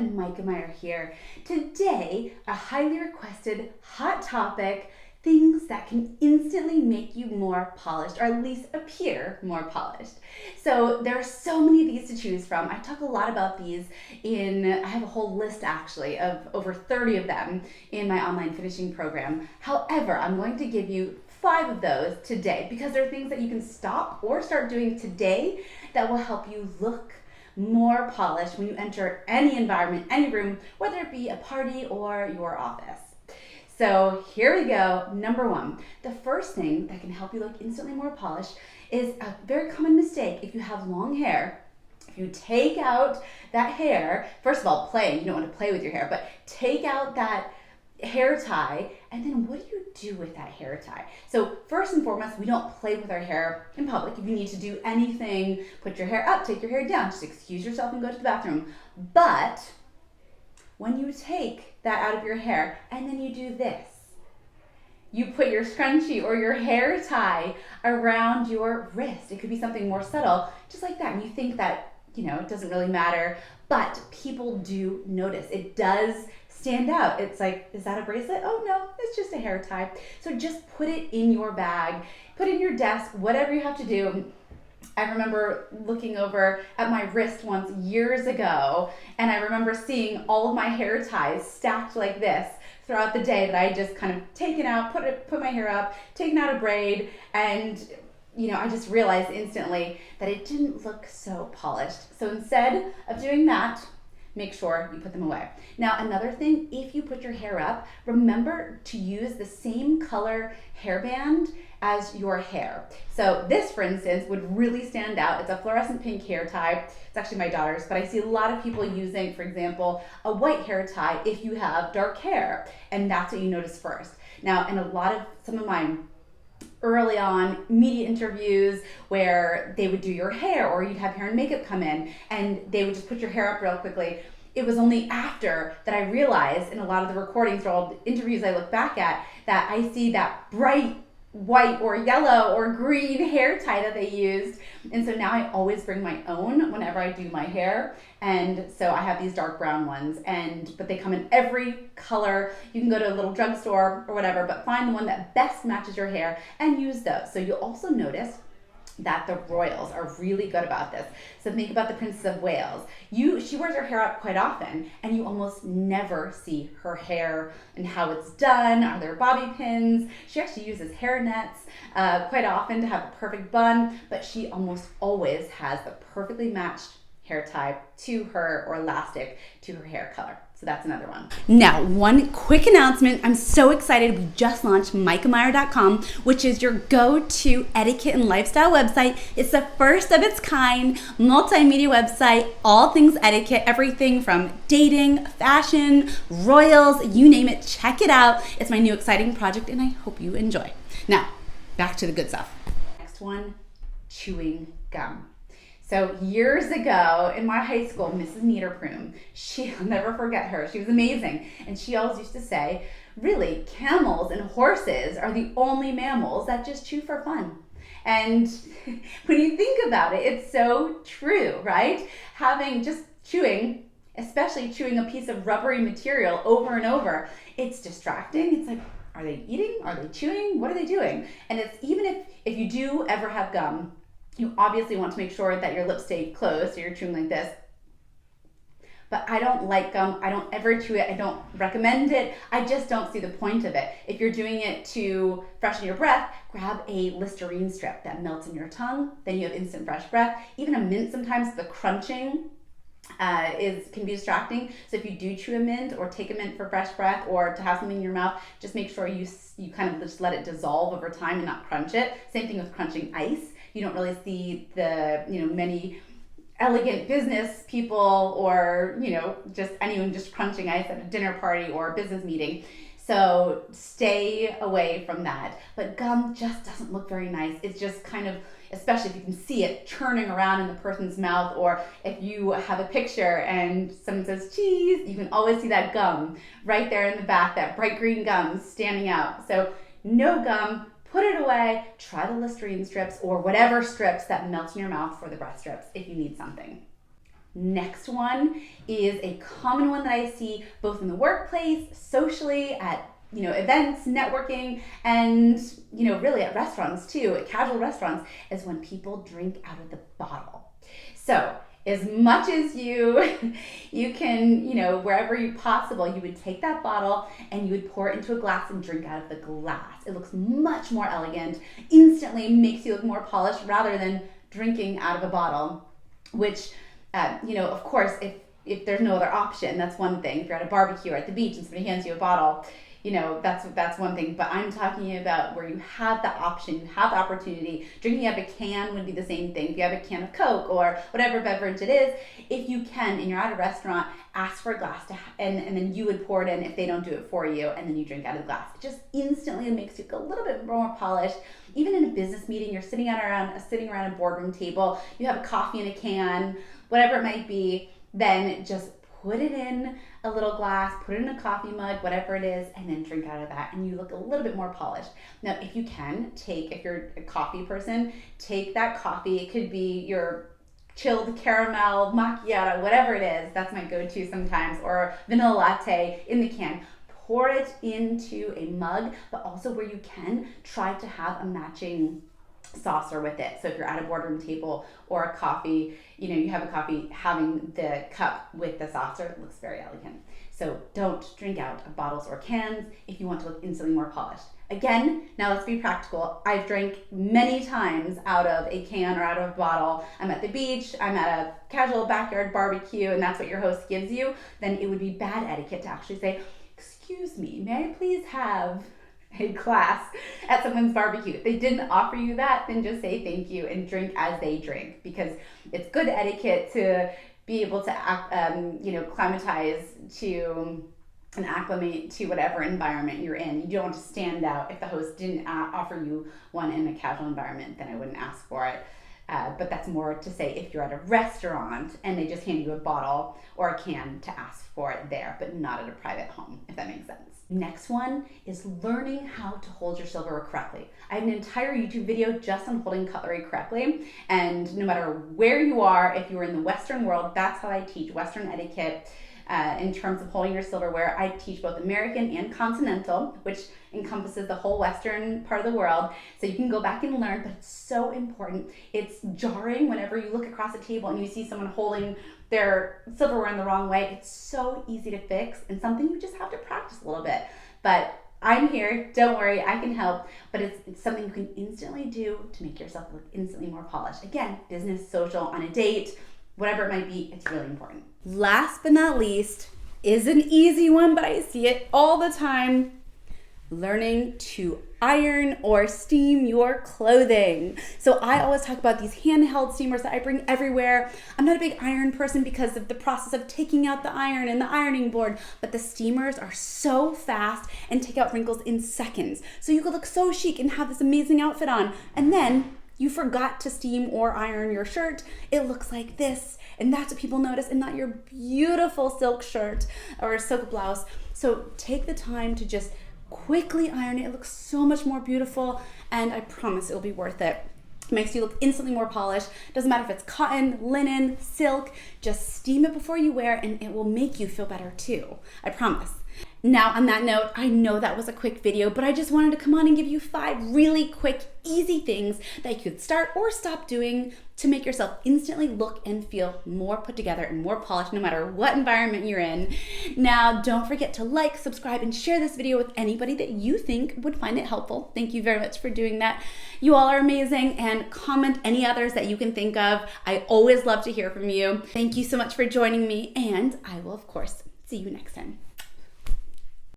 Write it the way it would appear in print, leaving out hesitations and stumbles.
and Micah Meyer here. Today, a highly requested hot topic, things that can instantly make you more polished, or at least appear more polished. So there are so many of these to choose from. I talk a lot about these I have a whole list actually of over 30 of them in my online finishing program. However, I'm going to give you 5 of those today because they're things that you can stop or start doing today that will help you look more polished when you enter any environment, any room, whether it be a party or your office. So here we go. Number 1, the first thing that can help you look instantly more polished is a very common mistake. If you have long hair, if you take out that hair, first of all, you don't want to play with your hair, but take out that hair tie, and then what do you do with that hair tie? So first and foremost, we don't play with our hair in public. If you need to do anything, put your hair up, take your hair down, just excuse yourself and go to the bathroom. But when you take that out of your hair and then you do this, you put your scrunchie or your hair tie around your wrist. It could be something more subtle, just like that. And you think that, it doesn't really matter, but people do notice. It does stand out. It's like, is that a bracelet? Oh no, it's just a hair tie. So just put it in your bag, put it in your desk, whatever you have to do. I remember looking over at my wrist once years ago, and I remember seeing all of my hair ties stacked like this throughout the day that I had just kind of taken out, put my hair up, taken out a braid, and I just realized instantly that it didn't look so polished. So instead of doing that, make sure you put them away. Now, another thing, if you put your hair up, remember to use the same color hairband as your hair. So this, for instance, would really stand out. It's a fluorescent pink hair tie. It's actually my daughter's, but I see a lot of people using, for example, a white hair tie if you have dark hair, and that's what you notice first. Now, in some of my early on media interviews where they would do your hair, or you'd have hair and makeup come in and they would just put your hair up real quickly. It was only after that I realized in a lot of the recordings or all the interviews I look back at that I see that bright white or yellow or green hair tie that they used. And so now I always bring my own whenever I do my hair. And so I have these dark brown ones, but they come in every color. You can go to a little drugstore or whatever, but find the one that best matches your hair and use those. So you'll also notice that the royals are really good about this. So think about the Princess of Wales. She wears her hair up quite often, and you almost never see her hair and how it's done. Are there bobby pins? She actually uses hair nets quite often to have a perfect bun, but she almost always has the perfectly matched hair tie to her, or elastic to her hair color. So that's another one. Now, one quick announcement. I'm so excited. We just launched micahmeyer.com, which is your go-to etiquette and lifestyle website. It's the first of its kind multimedia website, all things etiquette, everything from dating, fashion, royals, you name it. Check it out. It's my new exciting project, and I hope you enjoy. Now, back to the good stuff. Next one, chewing gum. So years ago in my high school, Mrs. Niederprum, I'll never forget her. She was amazing. And she always used to say, really, camels and horses are the only mammals that just chew for fun. And when you think about it, it's so true, right? Chewing, especially chewing a piece of rubbery material over and over, it's distracting. It's like, are they eating? Are they chewing? What are they doing? And it's even if you do ever have gum, you obviously want to make sure that your lips stay closed, so you're chewing like this. But I don't like gum. I don't ever chew it. I don't recommend it. I just don't see the point of it. If you're doing it to freshen your breath, grab a Listerine strip that melts in your tongue. Then you have instant fresh breath. Even a mint, sometimes the crunching can be distracting. So if you do chew a mint or take a mint for fresh breath or to have something in your mouth, just make sure you kind of just let it dissolve over time and not crunch it. Same thing with crunching ice. You don't really see the many elegant business people or just anyone just crunching ice at a dinner party or a business meeting. So stay away from that. But gum just doesn't look very nice. It's just kind of, especially if you can see it churning around in the person's mouth, or if you have a picture and someone says cheese, you can always see that gum right there in the back, that bright green gum standing out. So no gum. Put it away, try the Listerine strips or whatever strips that melt in your mouth for the breath strips if you need something. Next one is a common one that I see both in the workplace, socially, at events, networking, and really at restaurants too, at casual restaurants, is when people drink out of the bottle. So as much as you can, wherever you possible, you would take that bottle and you would pour it into a glass and drink out of the glass. It looks much more elegant, instantly makes you look more polished rather than drinking out of a bottle, which, of course, if there's no other option, that's one thing. If you're at a barbecue or at the beach and somebody hands you a bottle, that's one thing. But I'm talking about where you have the option, you have the opportunity. Drinking out of a can would be the same thing. If you have a can of Coke or whatever beverage it is, if you can, and you're at a restaurant, ask for a glass and then you would pour it in if they don't do it for you, and then you drink out of the glass. It just instantly makes you a little bit more polished. Even in a business meeting, you're sitting around a boardroom table, you have a coffee in a can, whatever it might be, then just put it in a little glass, put it in a coffee mug, whatever it is, and then drink out of that, and you look a little bit more polished. Now, if you can, if you're a coffee person, take that coffee. It could be your chilled caramel macchiato, whatever it is. That's my go-to sometimes, or vanilla latte in the can. Pour it into a mug, but also where you can, try to have a matching saucer with it. So if you're at a boardroom table or a coffee, you have a coffee, having the cup with the saucer, it looks very elegant. So don't drink out of bottles or cans if you want to look instantly more polished. Again, now let's be practical. I've drank many times out of a can or out of a bottle. I'm at the beach, I'm at a casual backyard barbecue, and that's what your host gives you. Then it would be bad etiquette to actually say, "Excuse me, may I please have a glass at someone's barbecue?" If they didn't offer you that, then just say thank you and drink as they drink, because it's good etiquette to be able to climatize to and acclimate to whatever environment you're in. You don't want to stand out. If the host didn't offer you one in a casual environment, then I wouldn't ask for it. But that's more to say if you're at a restaurant and they just hand you a bottle or a can, to ask for it there, but not at a private home, if that makes sense. Next one is learning how to hold your silverware correctly. I have an entire YouTube video just on holding cutlery correctly, and no matter where you are, if you're in the Western world, that's how I teach Western etiquette. In terms of holding your silverware, I teach both American and continental, which encompasses the whole Western part of the world. So you can go back and learn, but it's so important. It's jarring whenever you look across a table and you see someone holding their silverware in the wrong way. It's so easy to fix and something you just have to practice a little bit. But I'm here, don't worry, I can help, but it's something you can instantly do to make yourself look instantly more polished. Again, business, social, on a date, whatever it might be, it's really important. Last but not least is an easy one, but I see it all the time: learning to iron or steam your clothing. So I always talk about these handheld steamers that I bring everywhere. I'm not a big iron person because of the process of taking out the iron and the ironing board, but the steamers are so fast and take out wrinkles in seconds. So you could look so chic and have this amazing outfit on, and then you forgot to steam or iron your shirt. It looks like this, and that's what people notice, and not your beautiful silk shirt or silk blouse. So take the time to just quickly iron it. It looks so much more beautiful, and I promise it'll be worth it. It makes you look instantly more polished. Doesn't matter if it's cotton, linen, silk, just steam it before you wear, and it will make you feel better too. I promise. Now, on that note, I know that was a quick video, but I just wanted to come on and give you 5 really quick, easy things that you could start or stop doing to make yourself instantly look and feel more put together and more polished no matter what environment you're in. Now, don't forget to like, subscribe, and share this video with anybody that you think would find it helpful. Thank you very much for doing that. You all are amazing, and comment any others that you can think of. I always love to hear from you. Thank you so much for joining me, and I will, of course, see you next time.